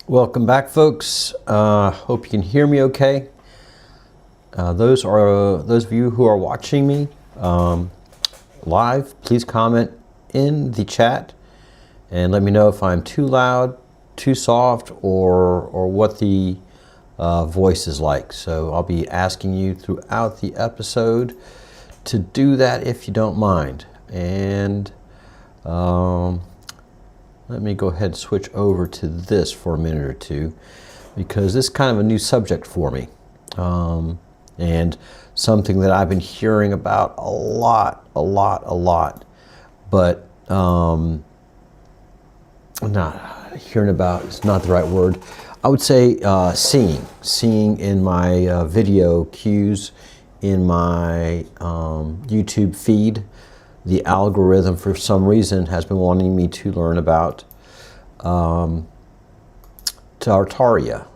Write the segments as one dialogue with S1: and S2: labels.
S1: Welcome back, folks. Hope you can hear me okay. Those of you who are watching me live, please comment in the chat and let me know if I'm too loud, too soft, or what the voice is like. So I'll be asking you throughout the episode to do that if you don't mind. And let me go ahead and switch over to this for a minute or two, because this is kind of a new subject for me, and something that I've been hearing about a lot, but not hearing about, it's not the right word. I would say seeing in my video cues in my YouTube feed. The algorithm, for some reason, has been wanting me to learn about Tartaria.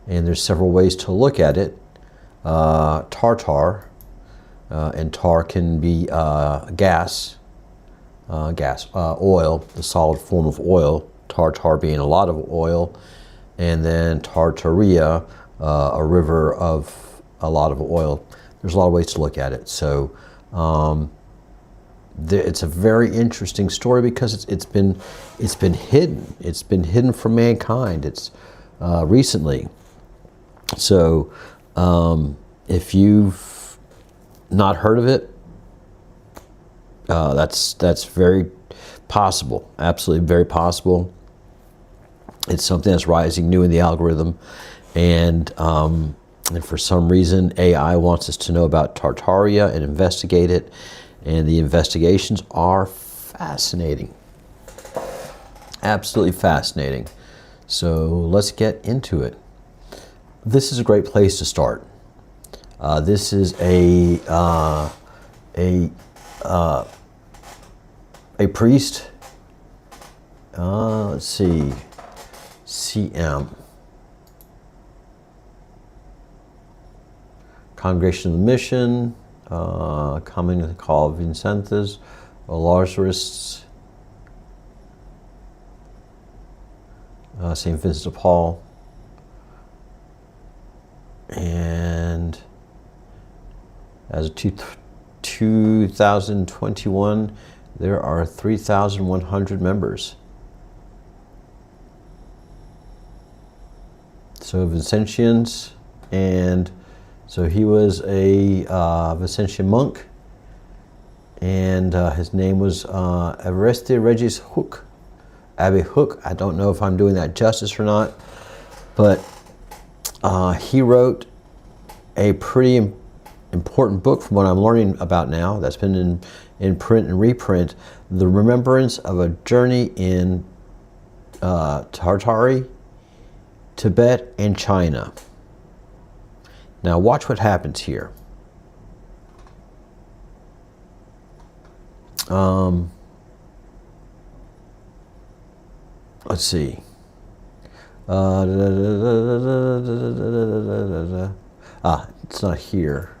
S1: And there's several ways to look at it. Tartar, and tar can be gas, oil, the solid form of oil, tartar being a lot of oil, and then Tartaria, a river of a lot of oil. There's a lot of ways to look at it. So it's a very interesting story because it's been hidden. It's been hidden from mankind. It's recently. So if you've not heard of it, that's very possible. Absolutely very possible. It's something that's rising new in the algorithm, and for some reason AI wants us to know about Tartaria and investigate it. And the investigations are fascinating. Absolutely fascinating. So let's get into it. This is a great place to start. This is a priest. Let's see. CM. Congregation of the Mission. Commonly called Vincentes or Lazarists, St. Vincent de Paul, and as of 2021, there are 3,100 members. So Vincentians, and so he was a Vincentian monk, and his name was Evariste Regis Hook, Abbé Hook. I don't know if I'm doing that justice or not, but he wrote a pretty important book from what I'm learning about now, that's been in print and reprint, The Remembrance of a Journey in Tartary, Tibet, and China. Now watch what happens here. Let's see. It's not here.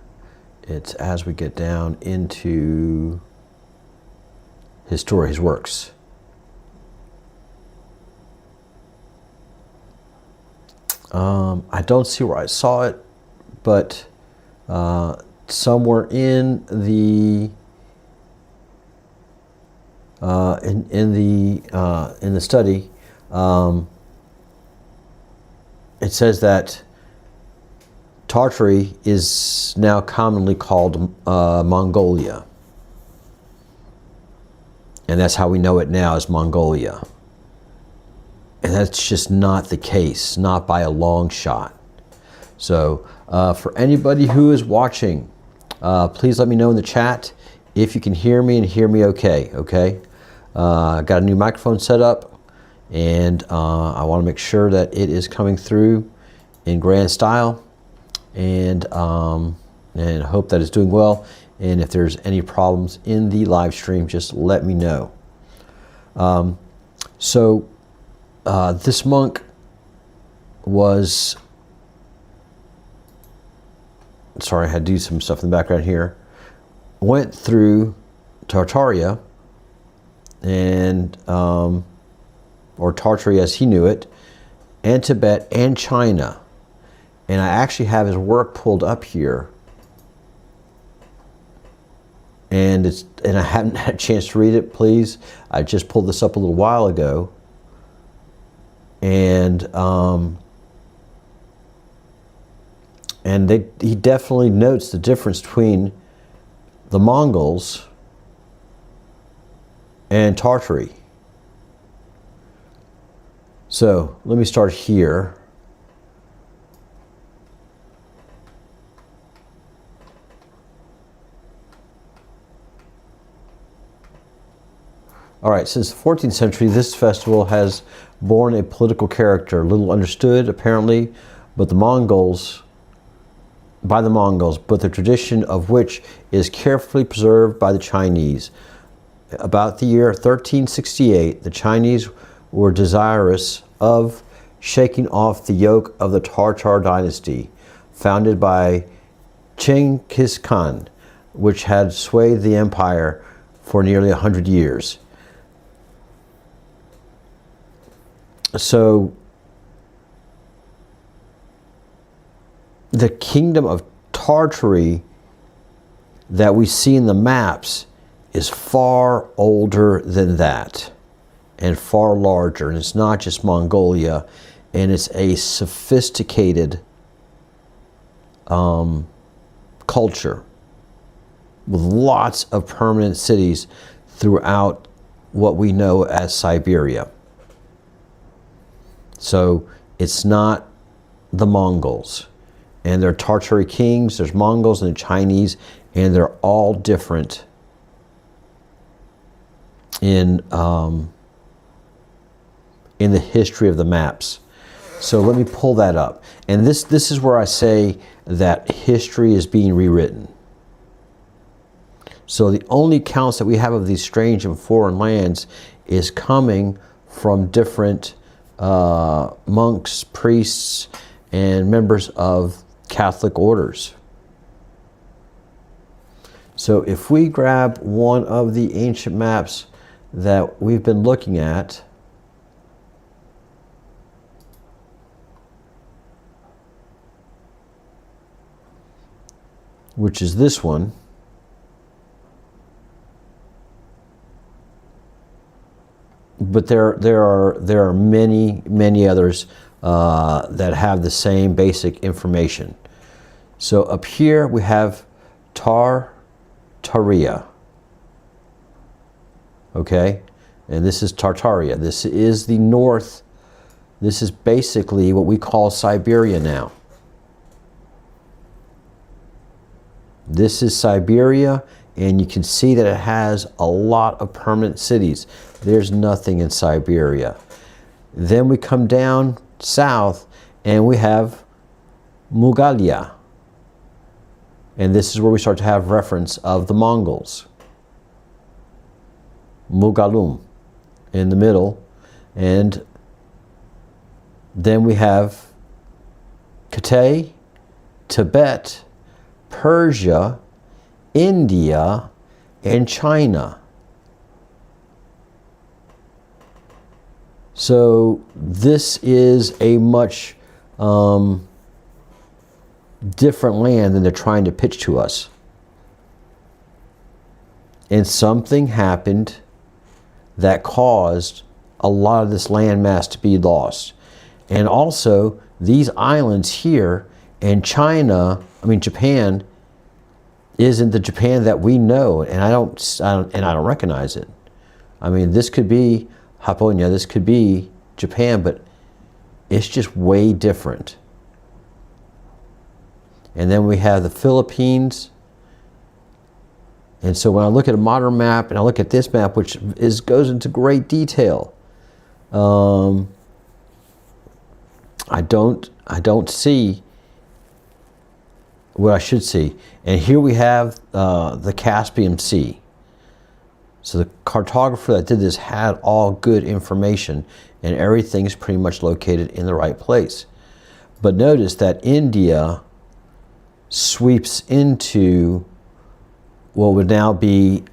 S1: It's as we get down into his story, his works. I don't see where I saw it, but somewhere in the in the study, it says that Tartary is now commonly called Mongolia, and that's how we know it now, as Mongolia. And that's just not the case, not by a long shot. So for anybody who is watching, please let me know in the chat if you can hear me and hear me okay. Got a new microphone set up, and I want to make sure that it is coming through in grand style, and hope that it's doing well. And if there's any problems in the live stream, just let me know. This monk was, sorry, I had to do some stuff in the background here, went through Tartaria, and or Tartary as he knew it, and Tibet and China. And I actually have his work pulled up here. And I haven't had a chance to read it, please. I just pulled this up a little while ago. And he definitely notes the difference between the Mongols and Tartary. So let me start here. All right, since the 14th century, this festival has borne a political character, little understood apparently, by the Mongols, but the tradition of which is carefully preserved by the Chinese. About the year 1368, the Chinese were desirous of shaking off the yoke of the Tartar dynasty, founded by Genghis Khan, which had swayed the empire for nearly 100 years. So the kingdom of Tartary that we see in the maps is far older than that and far larger. And it's not just Mongolia, and it's a sophisticated culture with lots of permanent cities throughout what we know as Siberia. So it's not the Mongols. And there are Tartary kings, there's Mongols and Chinese, and they're all different in the history of the maps. So let me pull that up. And this is where I say that history is being rewritten. So the only accounts that we have of these strange and foreign lands is coming from different monks, priests, and members of Catholic orders. So if we grab one of the ancient maps that we've been looking at, which is this one, but there are many others that have the same basic information. So up here we have Tartaria. Okay, and this is Tartaria. This is the north. This is basically what we call Siberia now. This is Siberia, and you can see that it has a lot of permanent cities. There's nothing in Siberia. Then we come down south and we have Mugalia. And this is where we start to have reference of the Mongols. Mugalum in the middle. And then we have Kitay, Tibet, Persia, India, and China. So this is a much different land than they're trying to pitch to us. And something happened that caused a lot of this landmass to be lost. And also these islands here, and China, Japan, isn't the Japan that we know, and I don't recognize it. This could be Japonia, this could be Japan, but it's just way different. And then we have the Philippines. And so when I look at a modern map and I look at this map, which goes into great detail, I don't see what I should see. And here we have the Caspian Sea. So the cartographer that did this had all good information, and everything's pretty much located in the right place. But notice that India sweeps into what would now be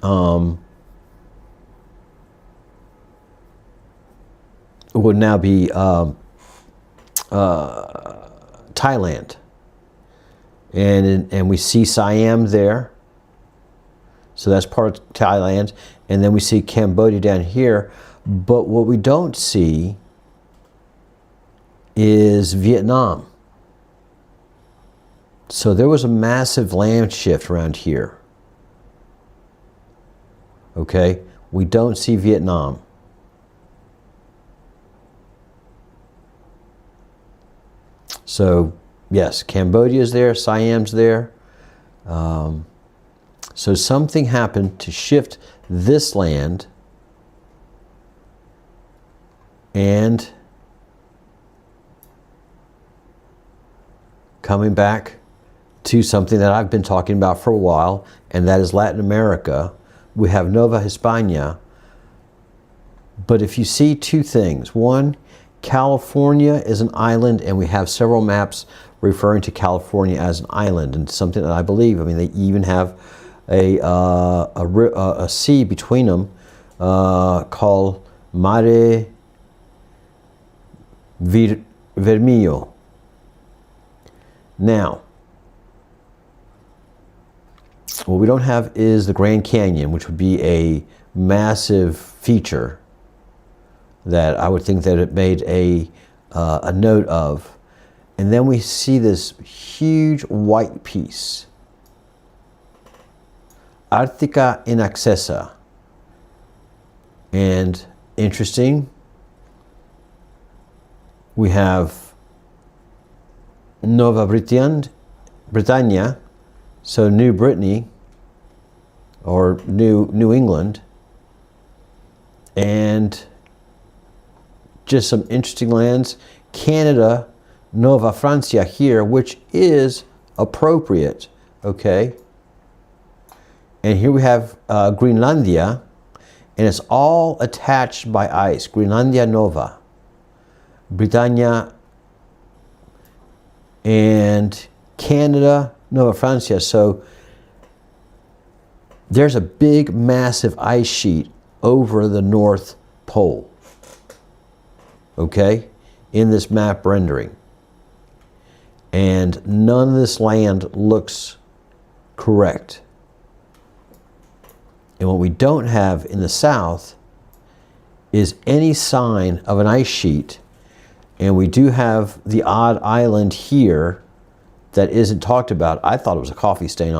S1: Thailand. And we see Siam there. So that's part of Thailand. And then we see Cambodia down here. But what we don't see is Vietnam. So there was a massive land shift around here. Okay, we don't see Vietnam. So yes, Cambodia is there, Siam's there. So something happened to shift this land, and coming back to something that I've been talking about for a while, and that is Latin America. We have Nova Hispania. But if you see two things, one, California is an island, and we have several maps referring to California as an island, and something that I believe, I mean, they even have a sea between them called Mare Vermelho. Now, what we don't have is the Grand Canyon, which would be a massive feature that I would think that it made a note of. And then we see this huge white piece, Arctica Inaccessa. And interesting, we have Nova Britannia, so New Brittany, or New England, and just some interesting lands. Canada, Nova Francia here, which is appropriate, okay? And here we have Greenlandia, and it's all attached by ice. Greenlandia Nova, Britannia, and Canada, Nova Francia. So there's a big, massive ice sheet over the North Pole, okay, in this map rendering. And none of this land looks correct. And what we don't have in the south is any sign of an ice sheet. And we do have the odd island here that isn't talked about. I thought it was a coffee stain,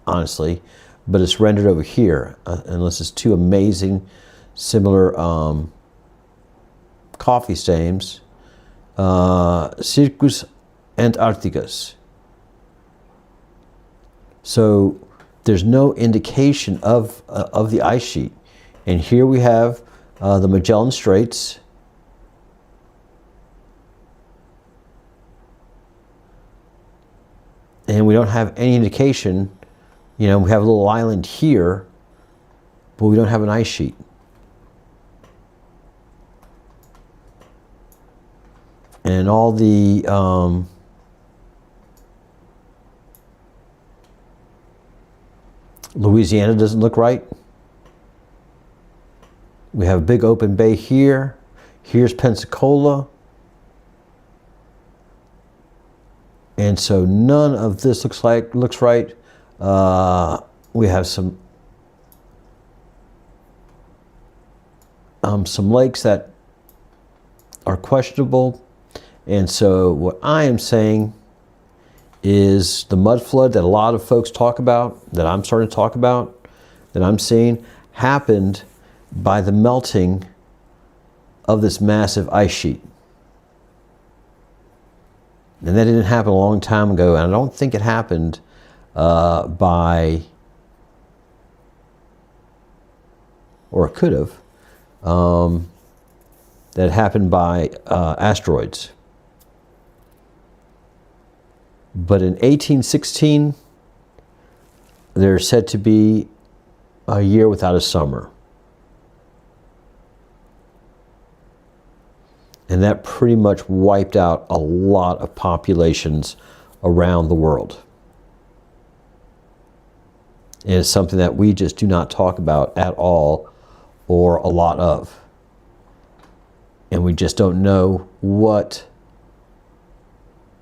S1: honestly, but it's rendered over here, unless it's two amazing similar coffee stains. Circus Antarcticus. So there's no indication of the ice sheet. And here we have the Magellan Straits. And we don't have any indication, you know, we have a little island here, but we don't have an ice sheet. And all the Louisiana doesn't look right. We have a big open bay here. Here's Pensacola. And so none of this looks right. We have some lakes that are questionable. And so what I am saying is the mud flood that a lot of folks talk about, that I'm starting to talk about, that I'm seeing, happened by the melting of this massive ice sheet. And that didn't happen a long time ago, and I don't think it happened or it could have, that happened by asteroids. But in 1816, there's said to be a year without a summer. And that pretty much wiped out a lot of populations around the world. And it's something that we just do not talk about at all, or a lot of. And we just don't know what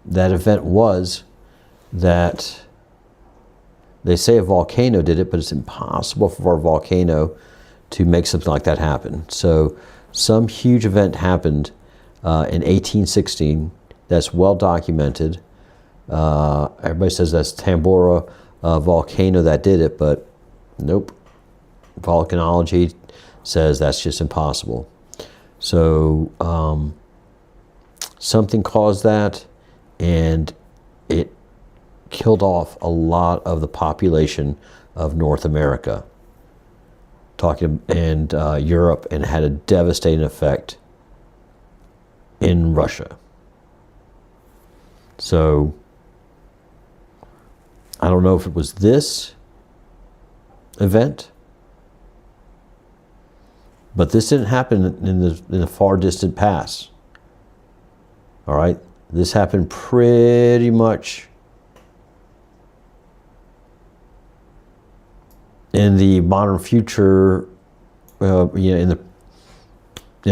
S1: that event was that they say a volcano did it, but it's impossible for a volcano to make something like that happen. So some huge event happened in 1816 that's well documented. Everybody says that's Tambora volcano that did it, but nope. Volcanology says that's just impossible. So something caused that, and it killed off a lot of the population of North America, and Europe, and had a devastating effect in Russia. So I don't know if it was this event, but this didn't happen in the far distant past. All right, this happened pretty much in the modern future, in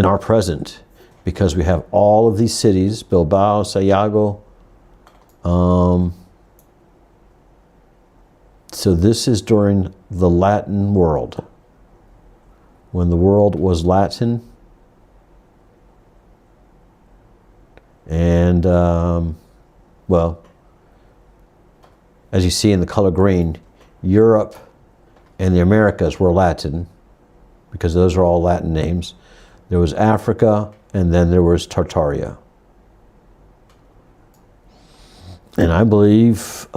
S1: our present, because we have all of these cities, Bilbao, Sayago. So this is during the Latin world, when the world was Latin. And, well, as you see in the color green, Europe and the Americas were Latin, because those are all Latin names. There was Africa, and then there was Tartaria. And I believe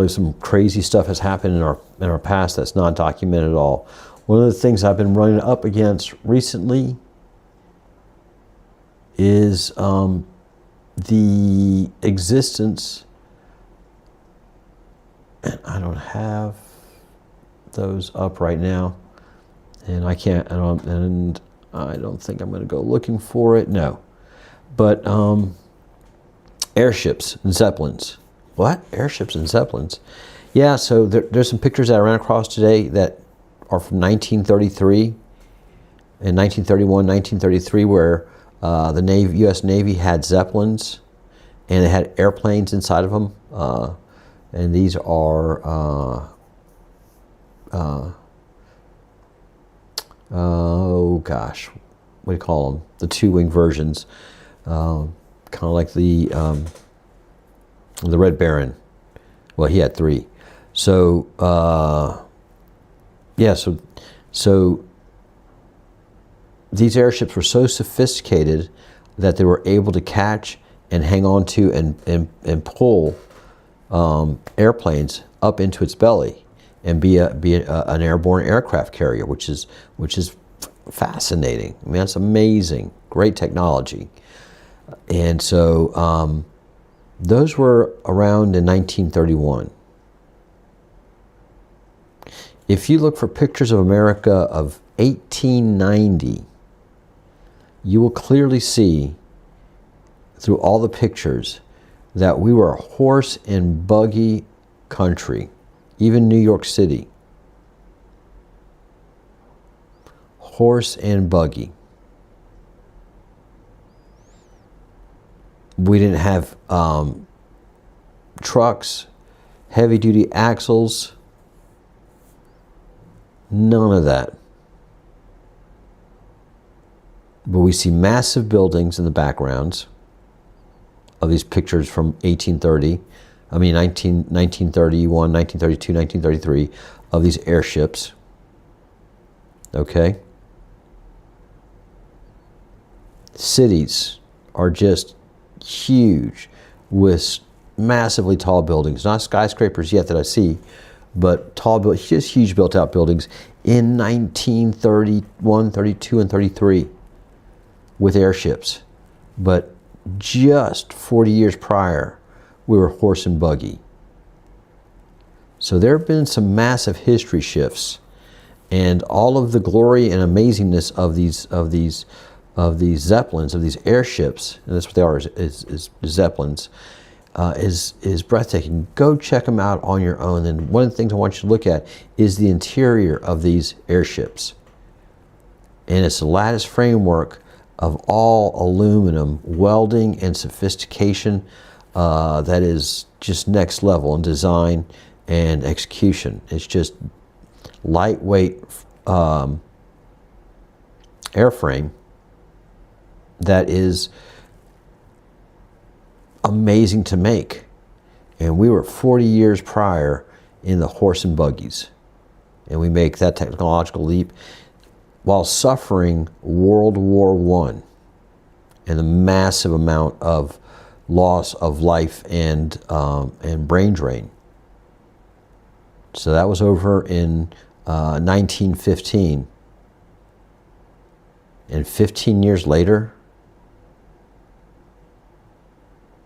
S1: some crazy stuff has happened in our past that's not documented at all. One of the things I've been running up against recently is the existence, and I don't have those up right now, and I don't think I'm going to go looking for it. No, but airships and zeppelins. What? Airships and zeppelins? Yeah. So there's some pictures that I ran across today that are from 1933 and 1931, 1933, where the U.S. Navy had zeppelins, and it had airplanes inside of them. And these are, oh gosh, what do you call them? The two-wing versions, kind of like the Red Baron. Well, he had three. So, yeah, so these airships were so sophisticated that they were able to catch and hang on to and pull airplanes up into its belly and be an airborne aircraft carrier, which is fascinating. I mean, that's amazing, great technology. And so those were around in 1931. If you look for pictures of America of 1890, you will clearly see through all the pictures that we were a horse and buggy country, even New York City. Horse and buggy. We didn't have trucks, heavy-duty axles, none of that. But we see massive buildings in the backgrounds of these pictures from 1931, 1932, 1933, of these airships. Okay? Cities are just huge with massively tall buildings. Not skyscrapers yet that I see, but tall buildings, just huge built-out buildings in 1931, 32, and 33 with airships. But just 40 years prior, we were horse and buggy. So there have been some massive history shifts, and all of the glory and amazingness of these zeppelins, of these airships, and that's what they are, is zeppelins, is breathtaking. Go check them out on your own. And one of the things I want you to look at is the interior of these airships. And it's a lattice framework of all aluminum welding and sophistication that is just next level in design and execution. It's just lightweight airframe that is amazing to make. And we were 40 years prior in the horse and buggies. And we make that technological leap while suffering World War I and the massive amount of loss of life and brain drain. So that was over in 1915. And 15 years later,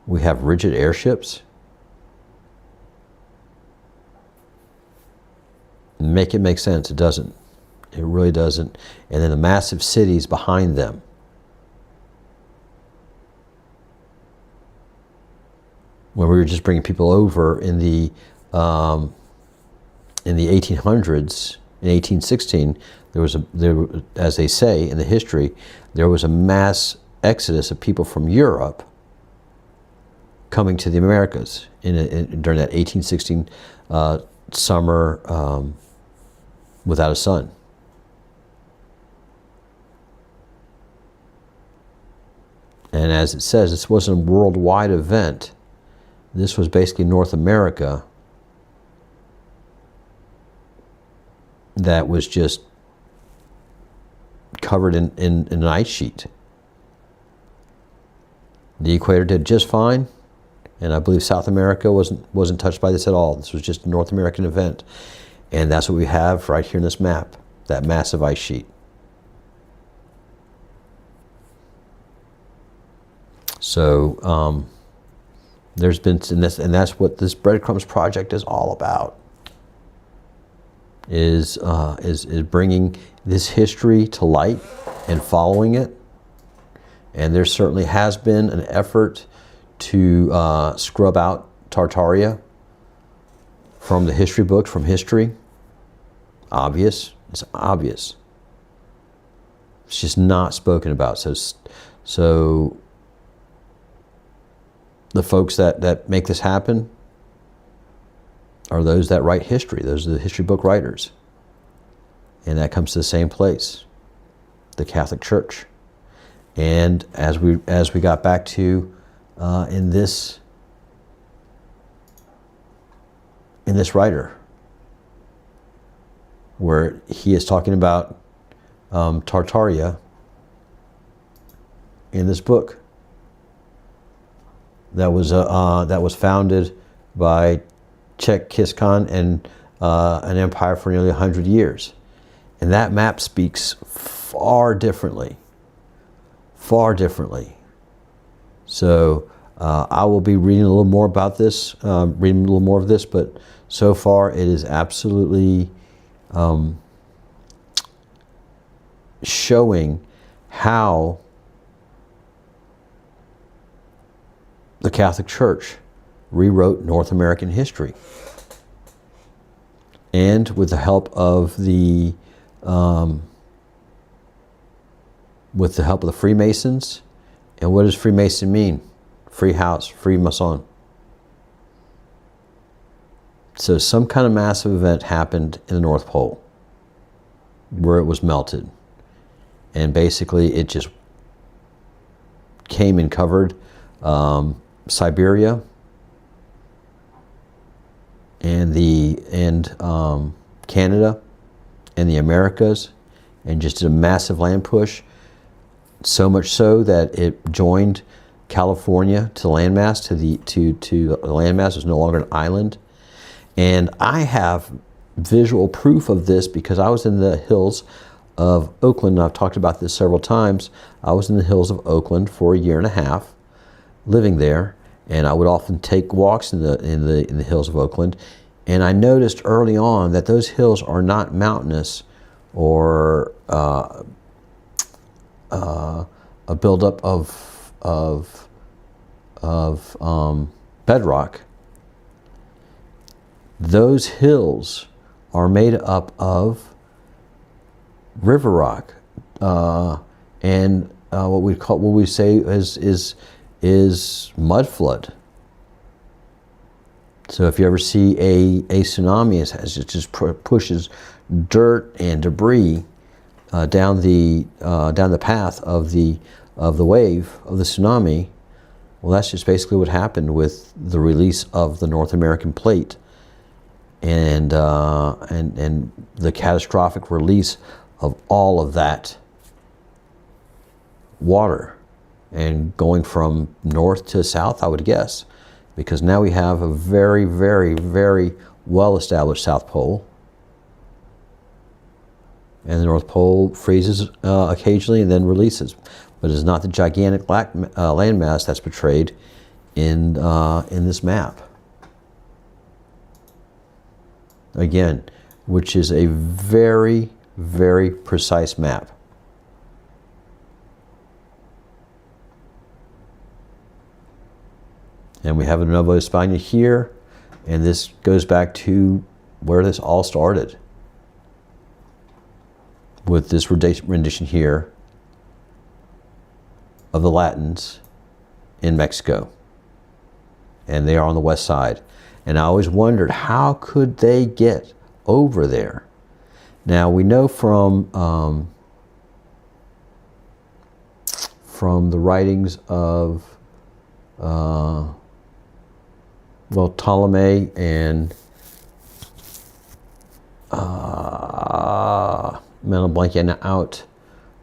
S1: we have rigid airships. Make it make sense. It doesn't. It really doesn't. And then the massive cities behind them. When we were just bringing people over in the 1800s, in 1816, as they say in the history, there was a mass exodus of people from Europe coming to the Americas during that 1816 summer without a sun. And as it says, this wasn't a worldwide event. This was basically North America that was just covered in an ice sheet. The equator did just fine, and I believe South America wasn't touched by this at all. This was just a North American event. And that's what we have right here in this map, that massive ice sheet. So there's been, and that's what this Breadcrumbs project is all about. Is bringing this history to light and following it. And there certainly has been an effort to scrub out Tartaria from the history books, from history. Obvious. It's obvious. It's just not spoken about. So the folks that make this happen are those that write history. Those are the history book writers. And that comes to the same place, the Catholic Church. And as we got back to in this writer, where he is talking about Tartaria in this book that was founded by Genghis Khan and an empire for nearly 100 years. And that map speaks far differently. So I will be reading a little more about this, reading a little more of this, but so far it is absolutely showing how the Catholic Church rewrote North American history. And with the help of the Freemasons. And what does Freemason mean? Free house, free Mason. So some kind of massive event happened in the North Pole where it was melted. And basically it just came and covered Siberia and Canada and the Americas, and just did a massive land push, so much so that it joined California to the landmass. To the landmass. It was no longer an island. And I have visual proof of this because I was in the hills of Oakland, and I've talked about this several times. I was in the hills of Oakland for a year and a half, living there, and I would often take walks in the hills of Oakland. And I noticed early on that those hills are not mountainous or a buildup of bedrock. Those hills are made up of river rock and what we say is mud flood. So if you ever see a tsunami, as it just pushes dirt and debris down the path of the wave of the tsunami, well, that's just basically what happened with the release of the North American plate and the catastrophic release of all of that water and going from north to south, I would guess, because now we have a very, very, very well-established South Pole, and the North Pole freezes occasionally and then releases, but it's not the gigantic landmass that's portrayed in this map. Again, which is a very, very precise map. And we have a Nueva España here, and this goes back to where this all started, with this rendition here of the Latins in Mexico. And they are on the west side. And I always wondered, how could they get over there? Now, we know from the writings of Ptolemy and man, I'm blanking out,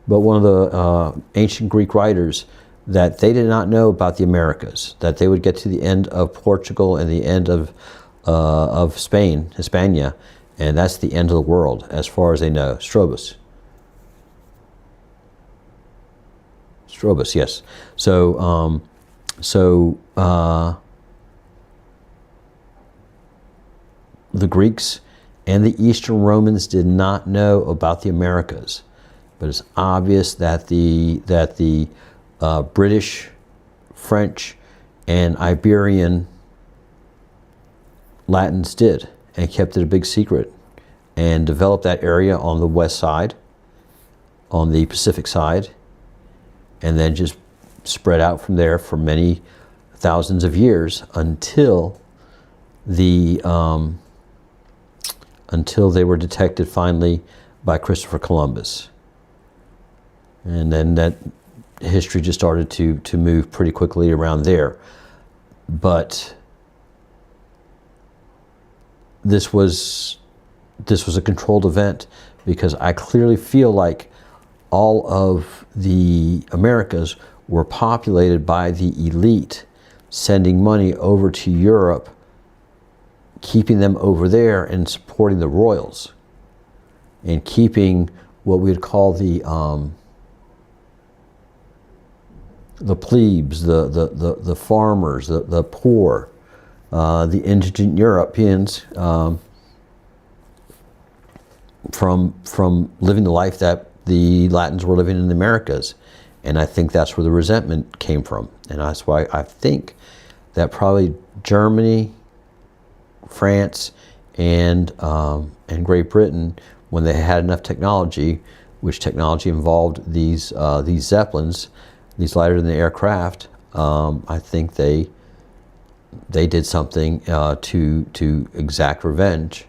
S1: but one of the ancient Greek writers, that they did not know about the Americas, that they would get to the end of Portugal and the end of Spain, Hispania, and that's the end of the world as far as they know. Strobus, yes. So the Greeks and the Eastern Romans did not know about the Americas, but it's obvious that the British, French, and Iberian Latins did, and kept it a big secret, and developed that area on the west side, on the Pacific side, and then just spread out from there for many thousands of years until they were detected finally by Christopher Columbus. And then that history just started to move pretty quickly around there. But this was a controlled event, because I clearly feel like all of the Americas were populated by the elite, sending money over to Europe, keeping them over there and supporting the royals, and keeping what we would call the plebes, the farmers, the poor, the indigent Europeans from living the life that the Latins were living in the Americas. And I think that's where the resentment came from. And that's why I think that probably Germany, France, and Great Britain, when they had enough technology, which technology involved these Zeppelins, these lighter-than-the-air craft, I think they did something to exact revenge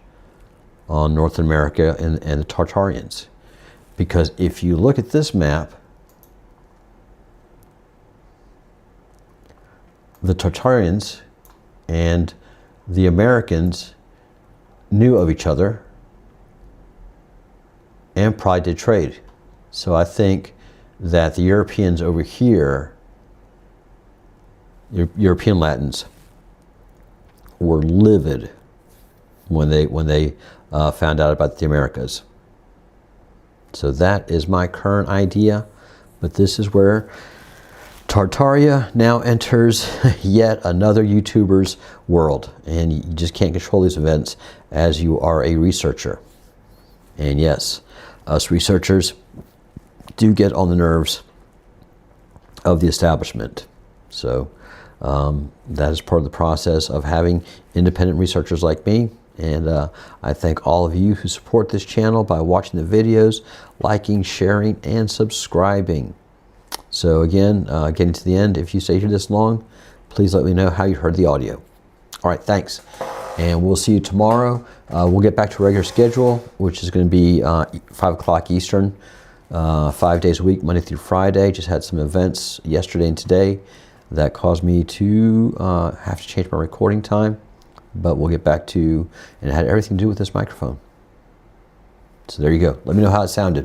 S1: on North America and the Tartarians. Because if you look at this map, the Tartarians and the Americans knew of each other and probably did trade. So I think that the Europeans over here, European Latins, were livid when they found out about the Americas. So that is my current idea, but this is where Tartaria now enters yet another YouTuber's world, and you just can't control these events as you are a researcher. And yes, us researchers do get on the nerves of the establishment. So that is part of the process of having independent researchers like me. And I thank all of you who support this channel by watching the videos, liking, sharing, and subscribing. So again, getting to the end, if you stayed here this long, please let me know how you heard the audio. All right, thanks. And we'll see you tomorrow. We'll get back to regular schedule, which is going to be 5 o'clock Eastern, 5 days a week, Monday through Friday. Just had some events yesterday and today that caused me to have to change my recording time. But we'll get back to, and it had everything to do with this microphone. So there you go. Let me know how it sounded.